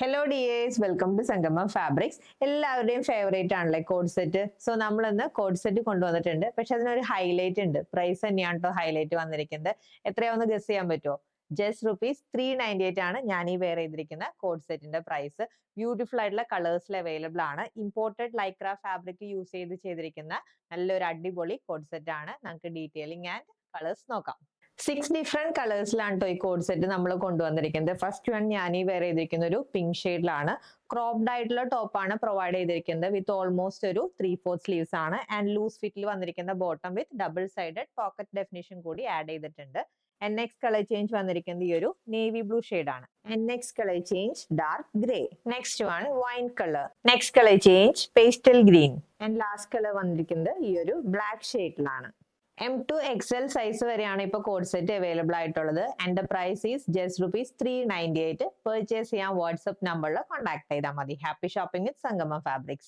Hello dears, welcome to സംഗമം fabrics. എല്ലാവരുടെയും favourite ആണല്ലേ കോഡ് സെറ്റ്. സോ നമ്മളിന്ന് കോഡ് സെറ്റ് കൊണ്ടുവന്നിട്ടുണ്ട്. പക്ഷെ അതിനൊരു ഹൈലൈറ്റ് ഉണ്ട്. പ്രൈസ് തന്നെയാണ് കേട്ടോ ഹൈലൈറ്റ് വന്നിരിക്കുന്നത്. എത്രയാണെന്ന് ഗസ് ചെയ്യാൻ പറ്റുമോ? ജസ്റ്റ് ₹398 ആണ് ഞാൻ ഈ വെയർ ചെയ്തിരിക്കുന്ന കോഡ് സെറ്റിന്റെ പ്രൈസ്. ബ്യൂട്ടിഫുൾ ആയിട്ടുള്ള കളേഴ്സിൽ അവൈലബിൾ ആണ്. ഇമ്പോർട്ടഡ് ലൈക്ര ഫാബ്രിക് യൂസ് ചെയ്തിരിക്കുന്ന നല്ലൊരു അടിപൊളി കോഡ് സെറ്റ് ആണ്. നമുക്ക് ഡീറ്റെയിലിംഗ് ആൻഡ് കളേഴ്സ് നോക്കാം. 6 ഡിഫറെന്റ് കളേഴ്സിലാണ് കേട്ടോ ഈ കോഡ് സെറ്റ് നമ്മൾ കൊണ്ടുവന്നിരിക്കുന്നത്. ഫസ്റ്റ് വൺ ഞാൻ ഈ വെയർ ചെയ്തിരിക്കുന്ന ഒരു പിങ്ക് ഷെയ്ഡിലാണ്. ക്രോപ്ഡ് ആയിട്ടുള്ള ടോപ്പാണ് പ്രൊവൈഡ് ചെയ്തിരിക്കുന്നത് വിത്ത് ഓൾമോസ്റ്റ് ഒരു 3/4 സ്ലീവ്സ് ആണ്. ആൻഡ് ലൂസ് ഫിറ്റിൽ വന്നിരിക്കുന്ന bottom with double sided pocket definition കൂടി ആഡ് ചെയ്തിട്ടുണ്ട്. ആൻഡ് നെക്സ്റ്റ് കളർ ചേഞ്ച് വന്നിരിക്കുന്നത് ഈ ഒരു നേവി ബ്ലൂ ഷെയ്ഡ് ആണ്. And next colour change dark grey. Next one wine colour. Next colour change pastel green. And last colour വന്നിരിക്കുന്നത് ഈ ഒരു black ഷെയ്ഡിലാണ്. M2 XL സൈസ് വരെയാണ് ഇപ്പോൾ കോഡ് സെറ്റ് അവൈലബിൾ ആയിട്ടുള്ളത്. And the price is just ₹398. Purchase ചെയ്യാൻ WhatsApp നമ്പറിൽ contact ചെയ്താൽ മതി. ഹാപ്പി ഷോപ്പിംഗ് വിത്ത് സംഗമം ഫാബ്രിക്സ്.